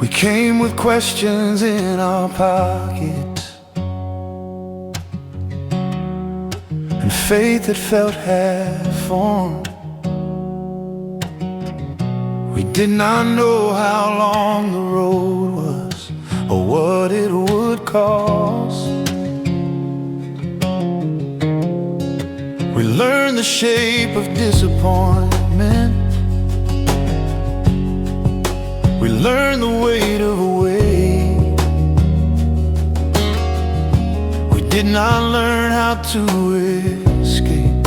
We came with questions in our pockets and faith that felt half-formed. We did not know how long the road was or what it would cost. We learned the shape of disappointment. We learned the weight of a wait. We did not learn how to escape.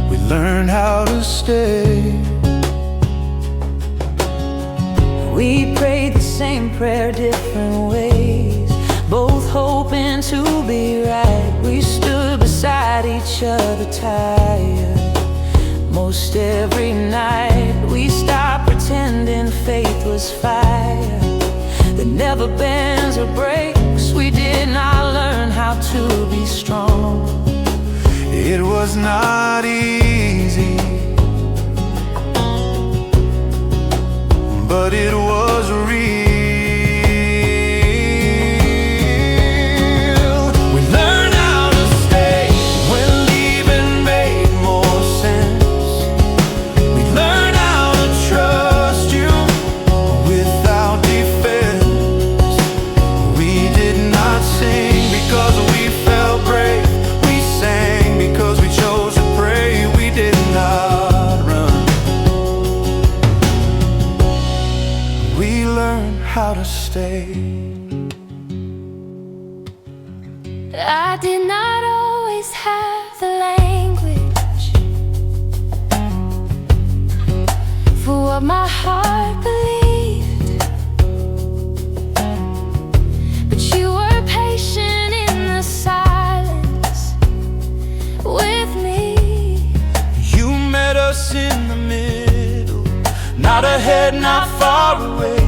We learned how to stay. We prayed the same prayer different ways, both hoping to be right. We stood beside each other tired most every night. We stopped pretending faith was fire that never bends or breaks. We did not learn how to be strong. It was not easy, but it was real. We learned how to stay when leaving made more sense. We learned how to trust you without defense. We did not sing because we felt brave. We sang because we chose to pray. We did not run. We learned how to stay. I did not always have the language for what my heart believed, but you were patient in the silence with me. You met us in the middle, not ahead, not far away.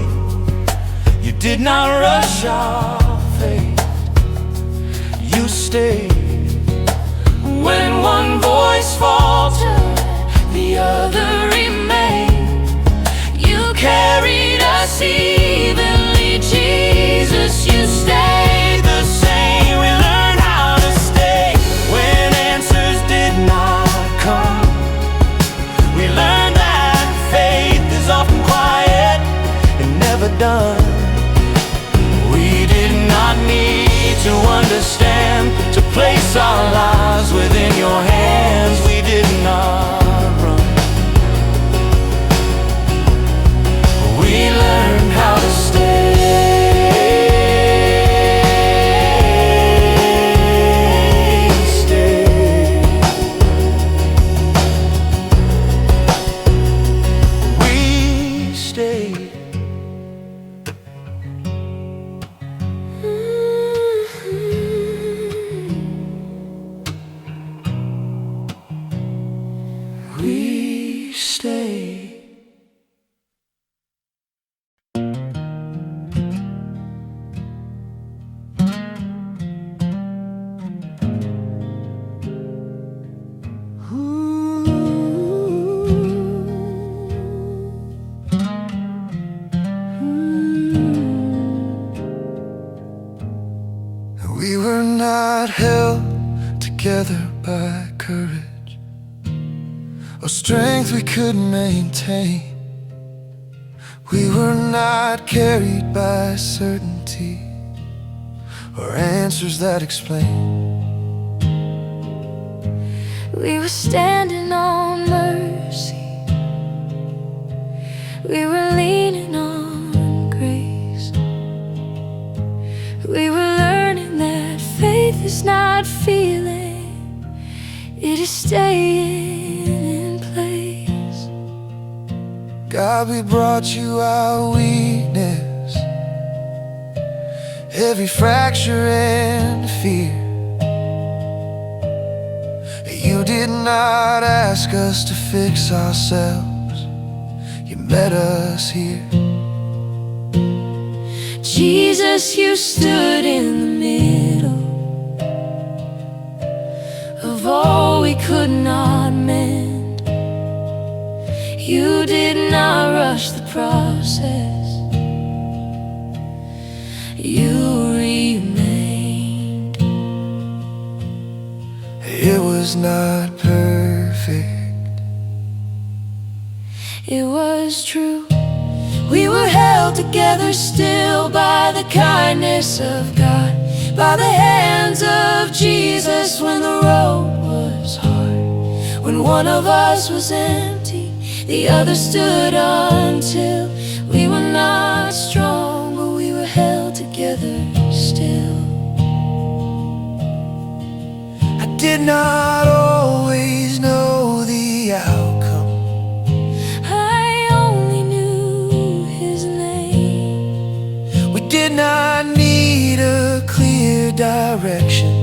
You did not rush our fate. You stayed when one voice faltered, the other remained. You carried us evenly, Jesus. You stayed the same. We learned how to stay when answers did not come. We learned that faith is often quiet and never done. We did not need to understand to place our lives within your hands. We did not run. We learned how to stay. We stayed. We stay. We were not held together by courage or strength we could maintain. We were not carried by certainty or answers that explain. We were standing on mercy. We were leaning on grace. We were learning that faith is not feeling, it is staying in place. God, we brought you our weakness, every fracture and fear. You did not ask us to fix ourselves, you met us here. Jesus, you stood in the middle of though we could not mend. You did not rush the process. You remained. It was not perfect. It was true. We were held together still by the kindness of God, by the hands of Jesus when the road was hard. When one of us was empty, the other stood until we were not strong, but we were held together still. I did not always know the outcome. I only knew his name. We did not need a clear direction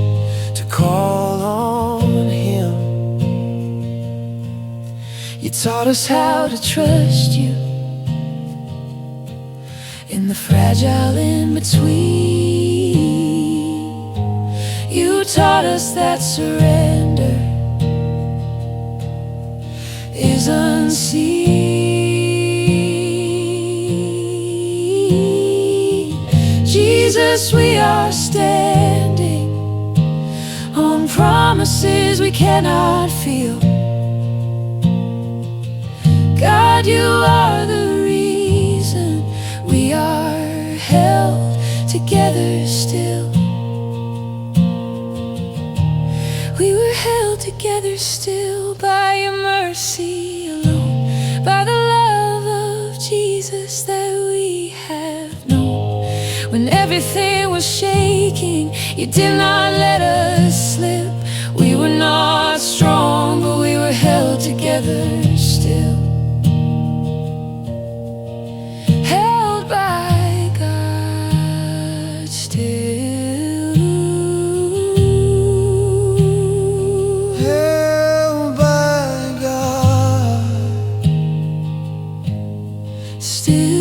to call on him. You taught us how to trust you in the fragile in-between. You taught us that surrender is unseen. Jesus, we are standing on promises we cannot feel. God, you are the reason we are held together still. We were held together still by your mercy alone, by the love of Jesus that we have known. When everything was shaking, you did not let us slip. We were not strong, but we were held together still. Held by God still. Held by God Still.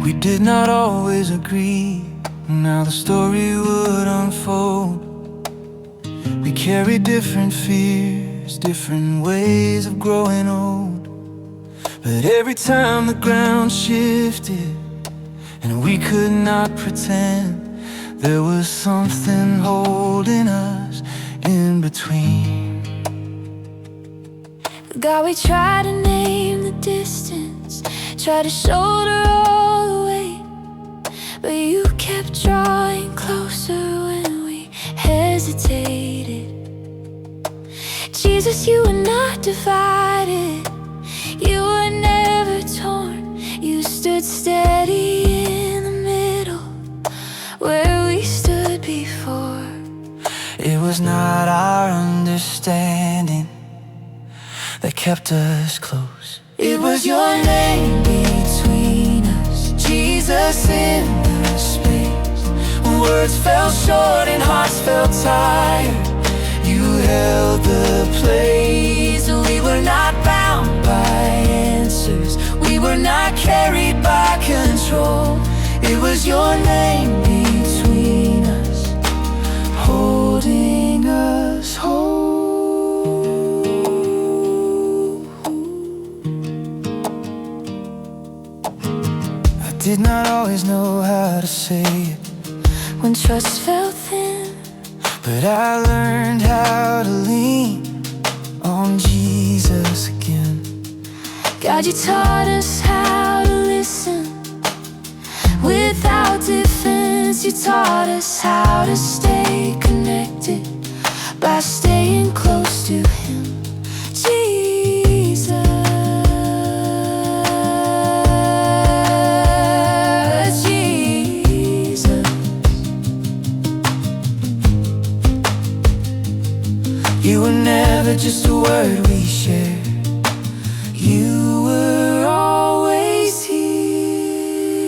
We did not always agree on how the story would unfold. We carried different fears, different ways of growing old. But every time the ground shifted and we could not pretend, there was something holding us in between. God, we try to name the distance, try to shoulder all the weight, but you kept drawing closer when we hesitated. Jesus, you were not divided, you were never torn. You stood steady in the middle where we stood before. It was not our understanding that kept us close. It was your name between us, Jesus in the space. When words fell short and hearts felt tired, you held the place. We were not bound by answers, we were not carried by control. It was your name between us, holding us whole. I did not always know how to say it When trust felt thin, but I learned how to lean on Jesus again. God, you taught us how to listen without defense. You taught us how to stay connected by staying close to Him. Jesus, Jesus. You were never just a word we shared, you were always here.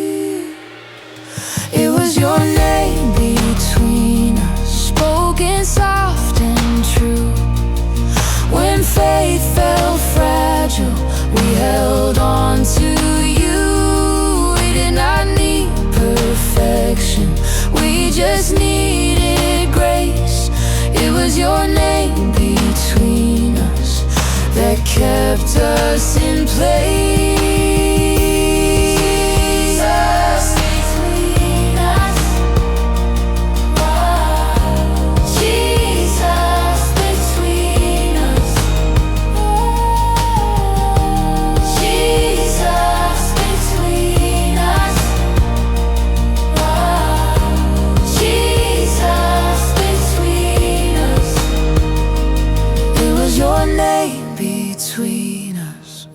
essential. We held on to you. We did not need perfection, we just needed grace. It was your name between us that kept us in place.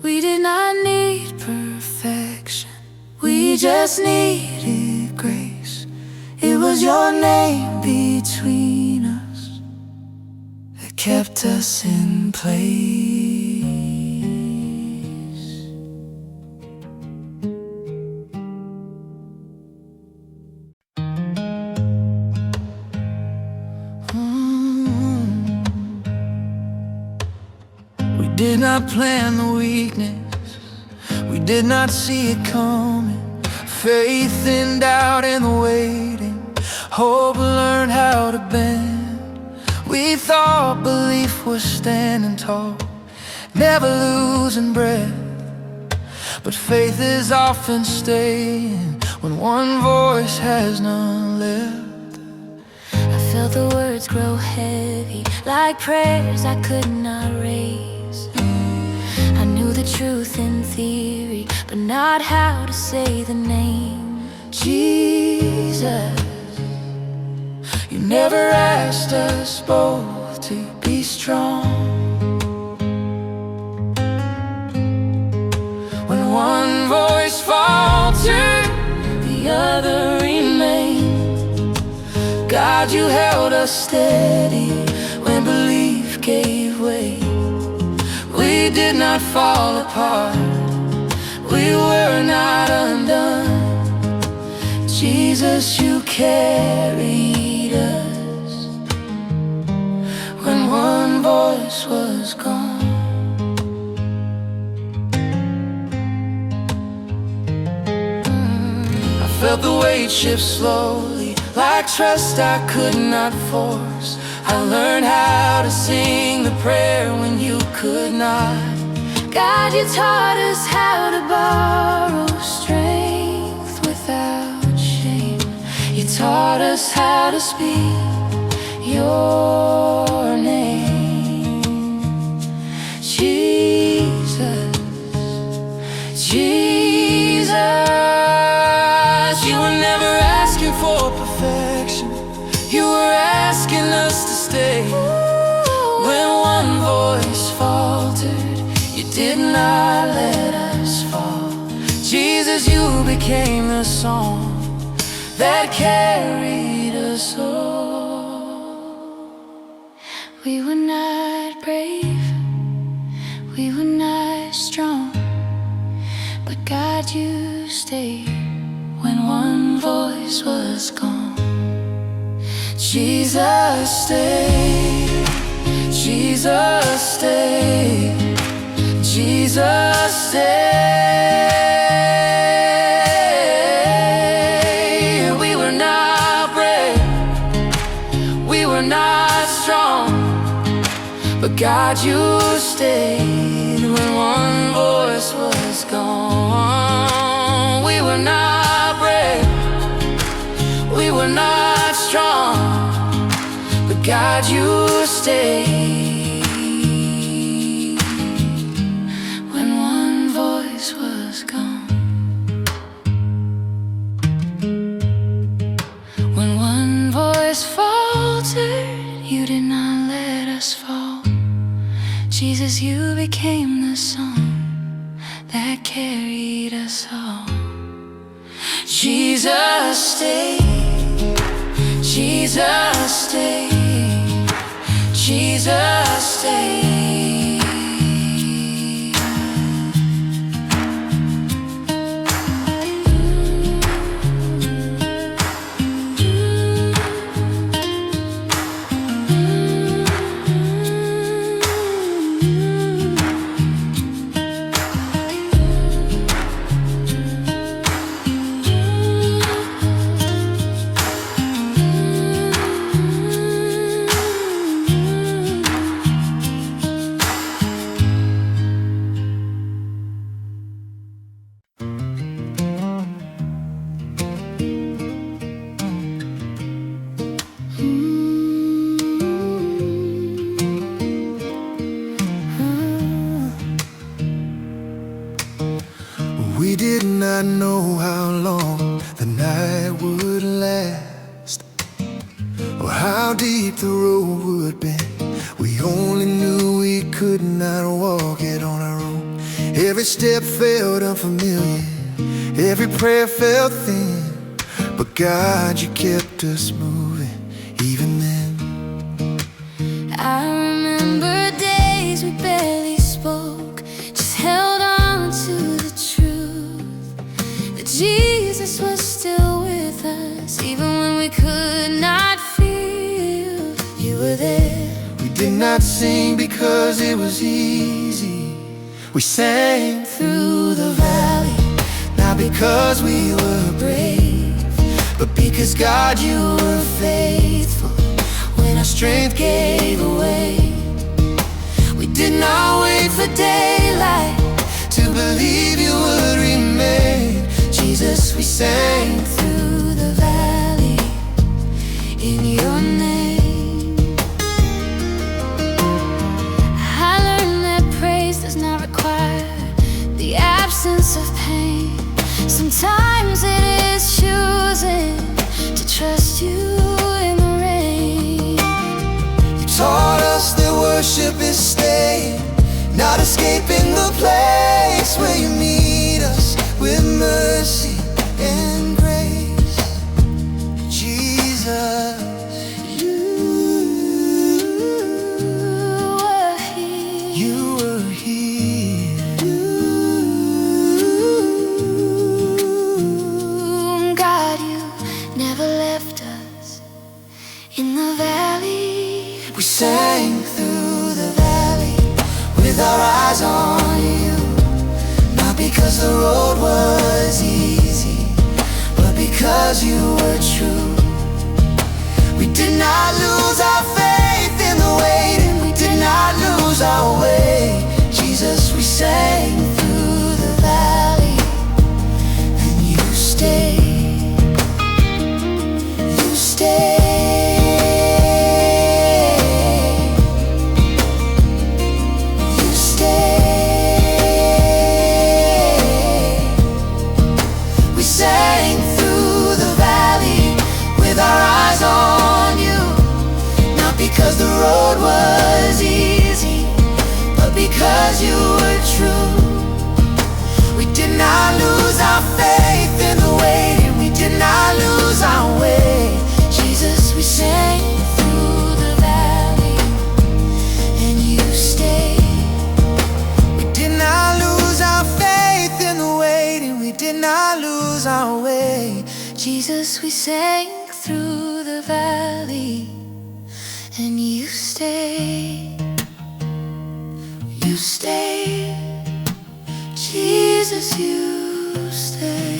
We did not need perfection, we just needed grace. It was your name between us that kept us in place. We did not plan the weakness, we did not see it coming. Faith in doubt and the waiting, hope learned how to bend. We thought belief was standing tall, never losing breath. But faith is often staying when one voice has none left. I felt the words grow heavy, like prayers I could not raise. I knew the truth in theory, but not how to say the name Jesus. You never asked us both to be strong. When one voice faltered, the other remained. God, you held us steady when belief gave way. We did not fall apart, we were not undone. Jesus, you carried us when one voice was gone. I felt the weight shift slowly, like trust I could not force. I learned how to sing the prayer when you could not. God, you taught us how to borrow strength without shame. You taught us how to speak your name. Jesus, Jesus, you were never asking for perfection, you were asking us to stay. When one voice faltered, you did not let us fall. Jesus, you became the song that carried us all. We were not brave, we were not strong, but God, you stayed when one voice was gone. Jesus, stay, Jesus, stay, Jesus, stay. We were not brave, we were not strong, but God, you stayed when one voice was gone. We were not brave, we were not strong, but God, you stayed when one voice was gone. When one voice faltered, you did not let us fall. Jesus, you became the song that carried us all. Jesus, stay, Jesus, stay, Jesus, stay. did not know how long the night would last, or how deep the road would be. We only knew we could not walk it on our own. Every step felt unfamiliar, every prayer felt thin, but God, you kept us moving even then. I remember days we barely spoke, just held on to the truth that Jesus was still with us, even when we could not feel you were there. We did not sing because it was easy. We sang Through the valley, not because we were brave, but because God, you were faithful when our strength gave away. We did not wait for daylight to believe you would remain. Jesus, we sang through the valley in your name. I learned that praise does not require the absence of pain. Sometimes it is choosing to trust you in the rain. You taught us that worship is staying, not escaping the place where you meet us with mercy and grace. Jesus, you were here. God, you never left us in the valley. We sang through the valley with our eyes on you, not because the road was easy, but because you were true. We did not lose our faith in the waiting, we did not lose our way. Jesus, we sang through the valley, and you stayed. You stayed. Because the road was easy, but because you were true. We did not lose our faith in the waiting, we did not lose our way. Jesus, we sang through the valley, and you stayed. We did not lose our faith in the waiting, we did not lose our way. Jesus, we sang through the valley, and you stay. You stay. Jesus, you stay.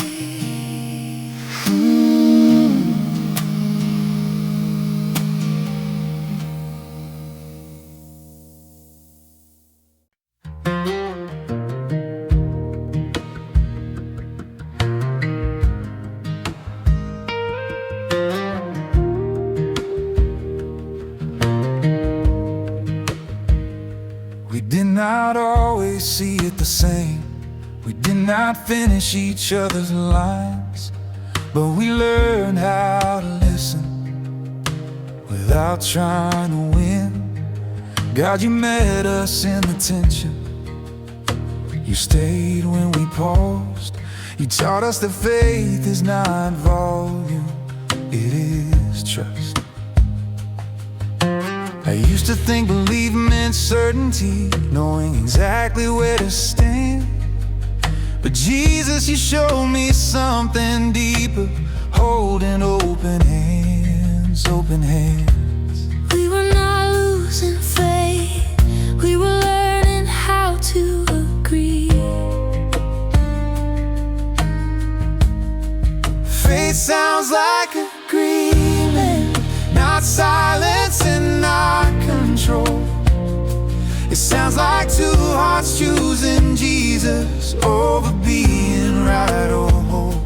We did not always see it the same. We did not finish each other's lines, but we learned how to listen without trying to win. God, you met us in the tension. You stayed when we paused. You taught us that faith is not volume, it is trust. I used to think believing meant certainty, knowing exactly where to stand. But Jesus, you showed me something deeper, holding open hands, open hands. We were not losing faith, we were learning how to agree. Faith sounds like agreement, not silence and not control. It sounds like two hearts choosing Jesus over being right or wrong.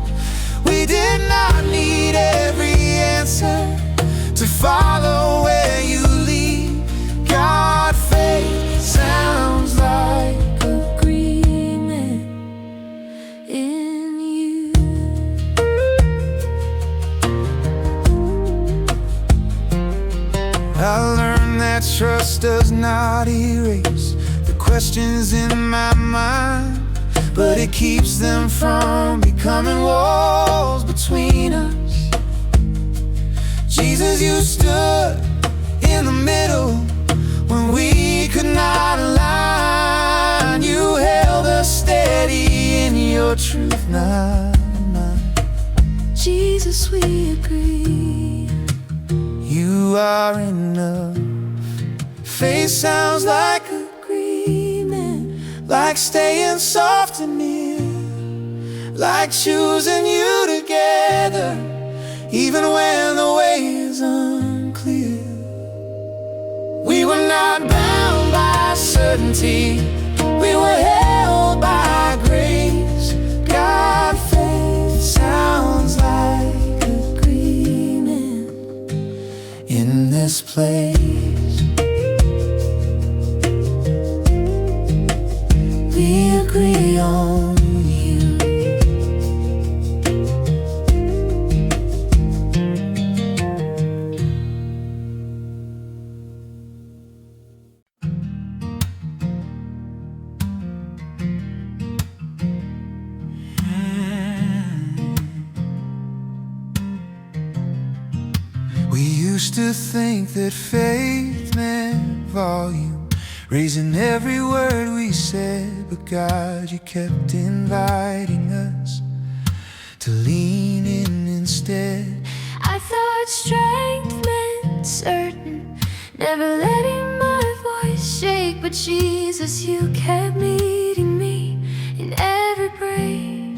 We did not need every answer to follow where you lead. God, faith sounds like Agreement in questions in my mind, but it keeps them from becoming walls between us. Jesus, you stood in the middle when we could not align. You held us steady in your truth, not mine. Jesus, we agree. You are enough. Faith sounds like agreement, like staying soft and near, like choosing you together, even when the way is unclear. We were not bound by certainty, we were held by grace. God, faith sounds like agreement in this place. We agree on you. We used to think that faith meant volume, raising every word we said, but God, you kept inviting us to lean in instead. I thought strength meant certain, never letting my voice shake, but Jesus, you kept meeting me in every break.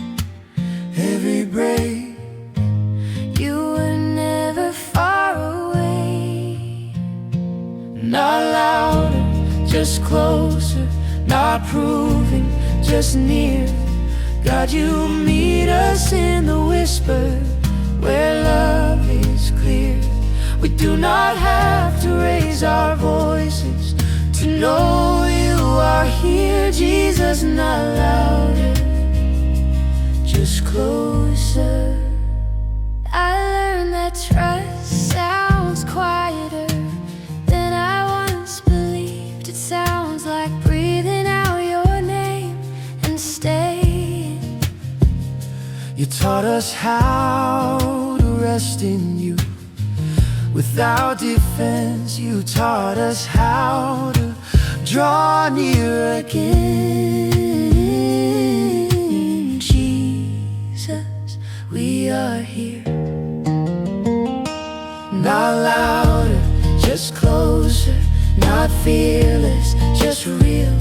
Every break, You were never far away. not louder, just closer, not proving, just near. God, you meet us in the whisper where love is clear. We do not have to raise our voices to know you are here. Jesus, not louder, just closer. I learned that trust sounds quieter than I once believed. It sounds like breathing out your name and staying. You taught us how to rest in you without defense. You taught us how to draw near again. Jesus, we are here. Not louder, just closer, not fearless, just real.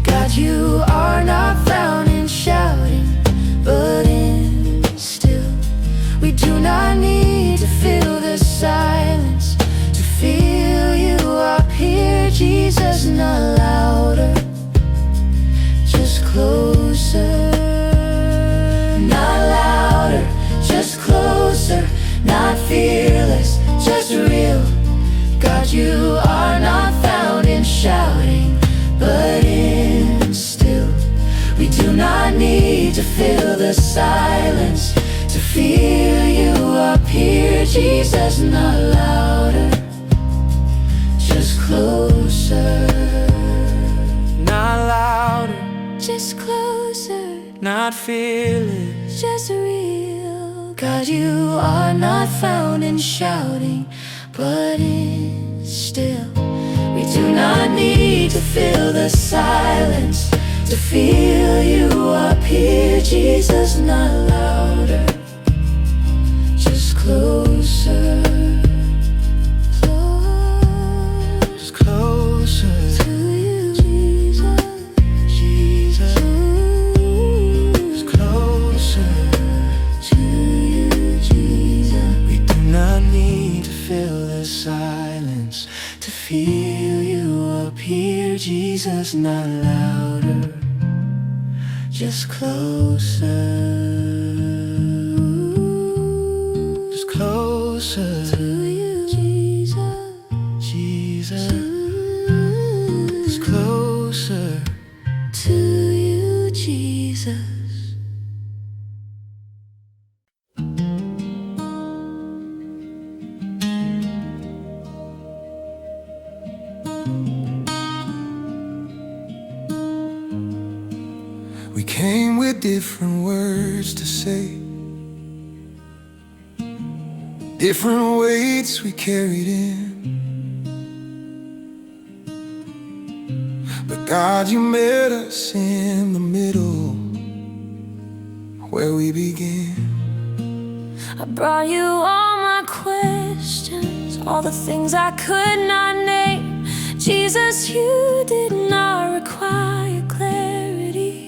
God, you are not found in shouting, but in still. We do not need to fill the silence to feel you up here. Jesus, not louder, just closer. Not louder, just closer, not fearless, just real. God, you are not found in shouting, but in still. We do not need to fill the silence to feel you up here. Jesus, not louder, just closer. Not louder, Just closer, not fearless, just real. God, you are not found in shouting, but in still. We do not need to fill the silence to feel you up here. Jesus, not louder, just closer. just closer. To you, Jesus. Jesus, just closer. To you, Jesus. We do not need to fill the silence to feel you up here. Jesus, not louder, just closer. Just closer. To you, Jesus. Jesus, just closer. To you, Jesus. We came with different words to say, different weights we carried in. But God, you met us in the middle, where we began. I brought you all my questions, all the things I could not name. Jesus, you did not require clarity.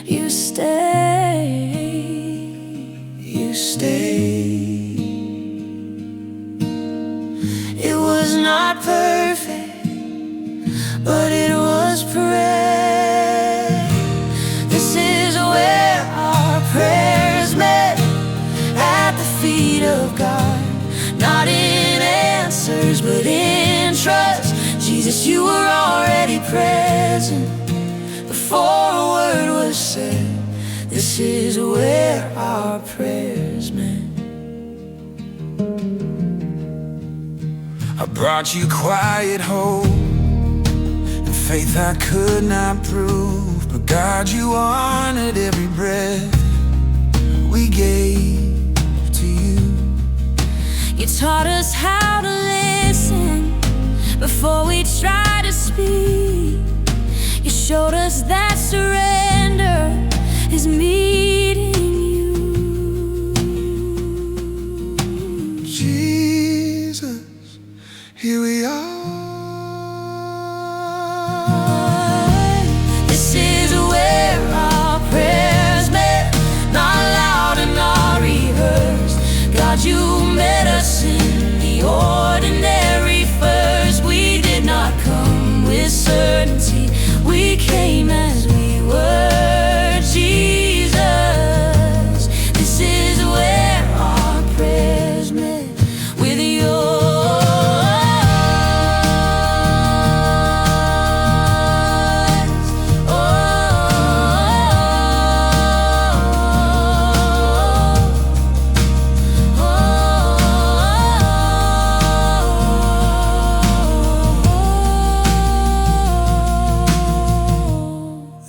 You stayed. You stayed. It was not perfect, but it was prayer. This is where our prayers met, at the feet of God. Not in answers, but in trust. Jesus, you were already present before a word was said. This is where our prayers met. I brought you quiet hope and faith I could not prove. But God, you honored every breath we gave to you. You taught us how to listen before we try to speak. You showed us that surrender is meeting you. Jesus, here we are. This is where our prayers met, not loud and not rehearsed. God, you met us in the ordinary first. We did not come with certainty, we came as we were. Jesus, this is where our prayers met with yours.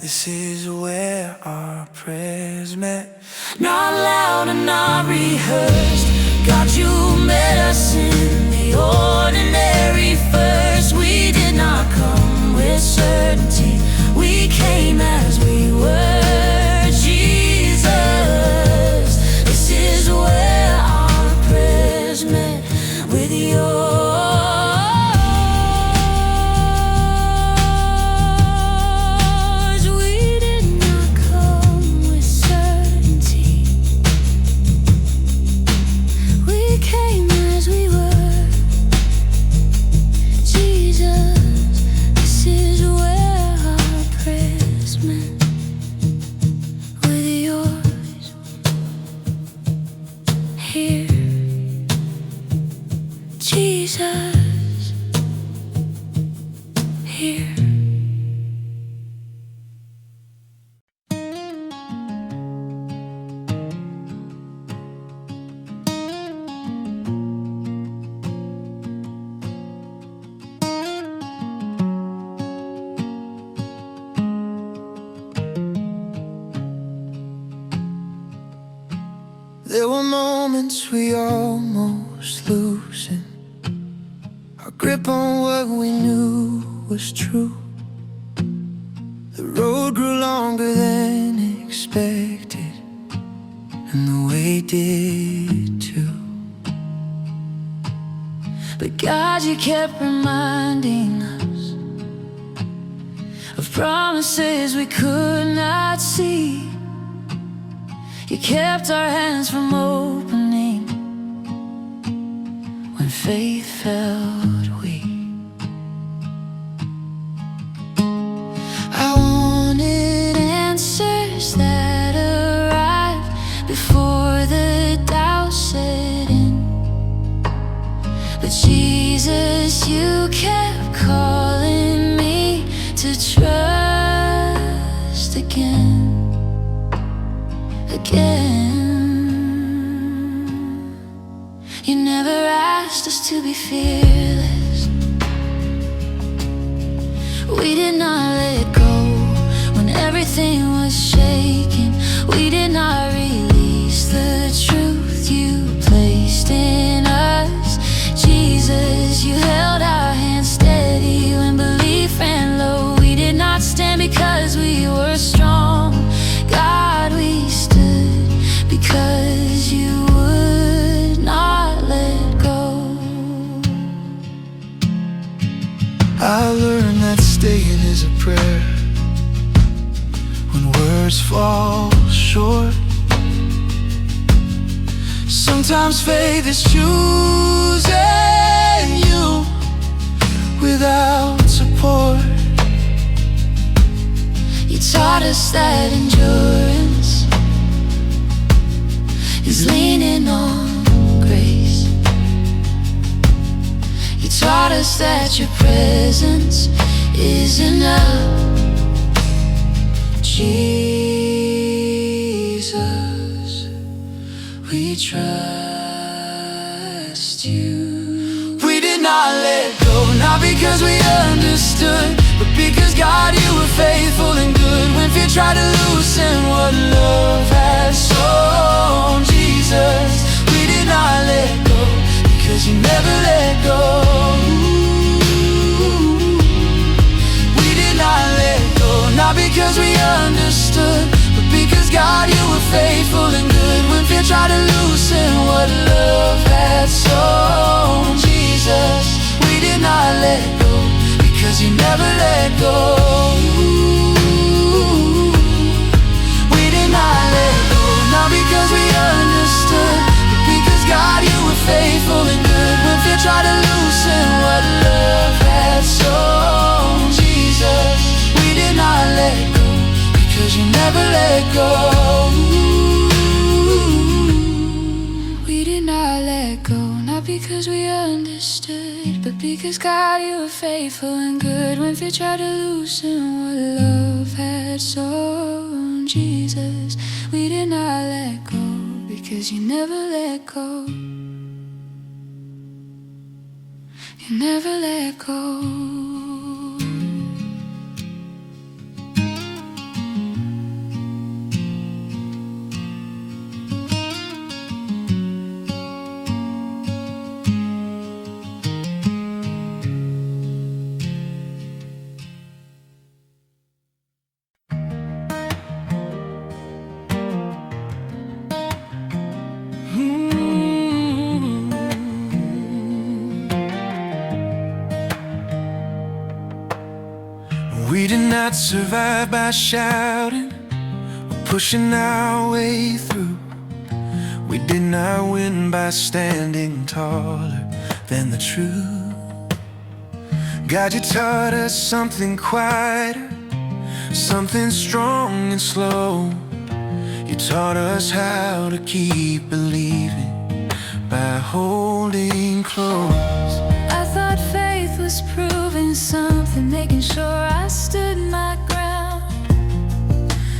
This is where our prayers met. Not loud and not rehearsed. God, you met us in the ordinary first. We did not come with certainty, we came as we were. Jesus, this is where our prayers met with yours. Jesus, here. There were moments we almost losing our grip on what we knew was true. The road grew longer than expected, and the weight did too. But God, you kept reminding us of promises we could not see. You kept our hands from opening when faith felt weak. I wanted answers that arrived before the doubt set in. But Jesus, you kept calling me to trust again. You never asked us to be fearless. We did not let go when everything everything was shaking. We did not release the truth you placed in us. Jesus, you held our hands steady when belief ran low. We did not stand because we were strong. God, we stood because you would not let go. I learned that staying is a prayer when words fall short. Sometimes faith is choosing you without support. You taught us that endurance is leaning on grace. You taught us that your presence is enough. Jesus, we trust you. We did not let go, not because we understood, but because God, you were faithful and good. When fear tried to loosen what love has shown. Jesus, we did not let go, because you never let go. We did not let go, not because we understood, but because God, you were faithful and good. When fear tried to loosen what love had sown. Jesus, we did not let go, because you never let go. We did not let go, not because we understood, but because God, you were faithful and good. When fear tried to loosen what love had sown. Jesus, we did not let go, because you never let go. We did not let go, not because we understood, but because God, you were faithful and good. When fear tried to loosen what love had sown. Jesus, we did not let go, because you never let go. You never let go. We did not survive by shouting or pushing our way through. We did not win by standing taller than the truth. God, you taught us something quieter, something strong and slow. You taught us how to keep believing by holding close. I thought faith was proving something, making sure I stood my ground.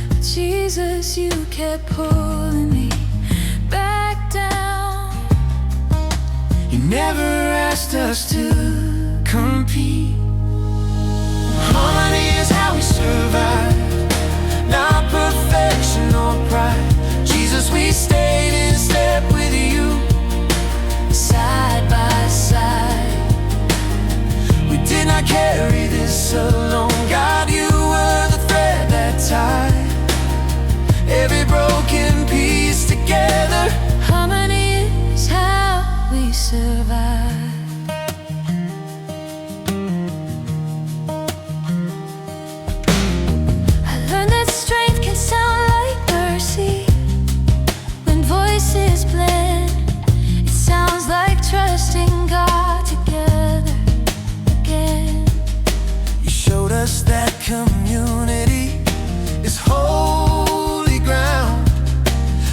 But Jesus, you kept pulling me back down. You never asked us to compete. Harmony is how we survive, not perfection or pride. Jesus, we stayed in step with you, Side by side. we did not carry this alone. God, you were the thread that tied every broken piece together. Harmony is how we survive. I learned that strength can sound like mercy. When voices blend, it sounds like trusting God together again. You showed us that community is holy ground,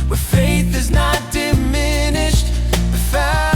where faith is not diminished but found.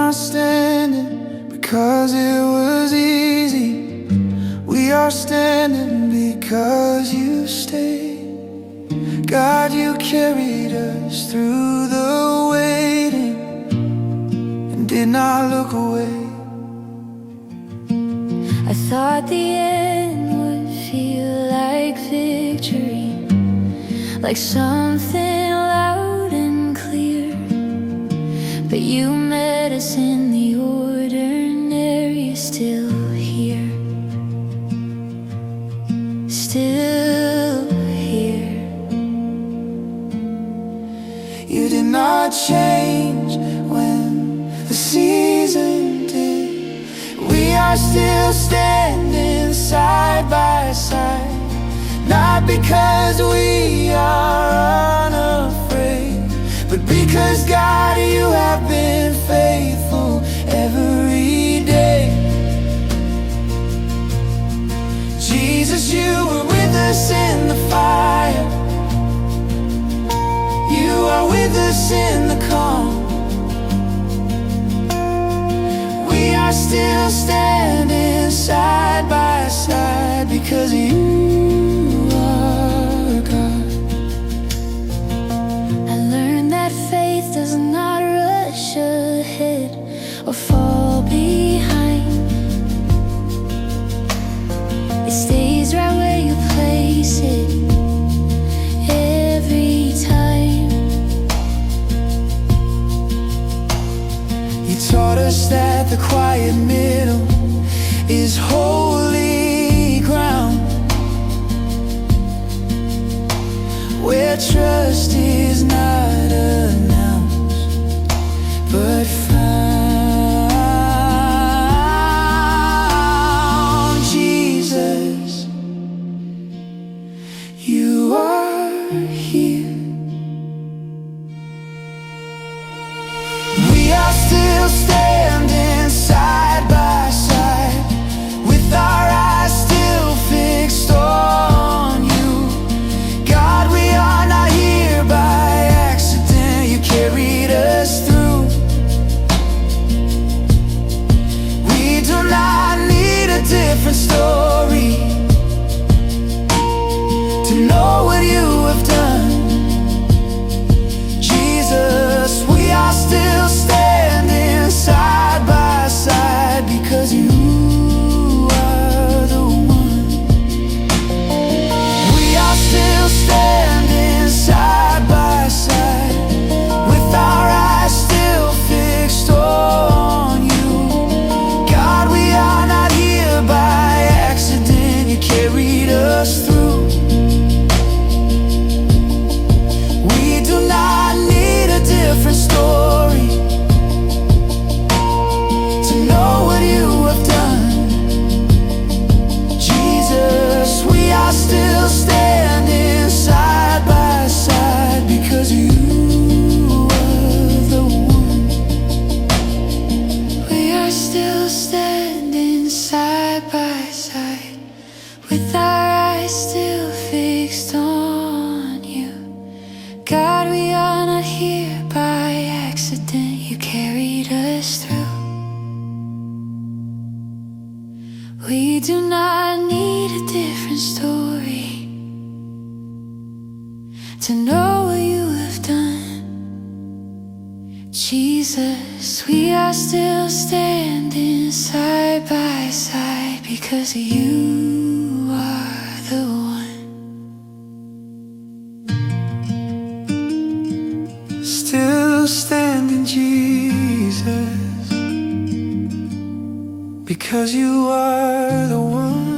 not standing because it was easy. We are standing because you stayed. God, you carried us through the waiting and did not look away. I thought the end would feel like victory, like something loud and clear. But you met us in the ordinary, still here, still here. You did not change when the season did. We are still standing side by side, not because we are unafraid, but because God, you have been faithful every day. Jesus, you were with us in the fire. You are with us in the calm. We are still standing side by side because you are God. I learned that faith does not rush ahead or fall behind. It stays right where you place it every time. You taught us that the quiet middle is holy ground, where trust is not announced but found. Jesus, you are here. We are still standing side by side, with our eyes still fixed on you. God, we are not here by accident. You carried us through. We do not need a different story to know what you have done. Jesus, we are still standing side by side because you are the one. We are still standing side by side, with our eyes still fixed on you. God, we are not here by accident. You carried us through. We do not need a different story to know what you have done. Jesus, we are still standing side by side because you are the one. We are still standing side by side, with our eyes still fixed on you. God, we are not here by accident. You carried us through. We do not need a different story to know what you have done. Jesus, we are still standing side by side because you are the one. Still standing, Jesus, because you are the one.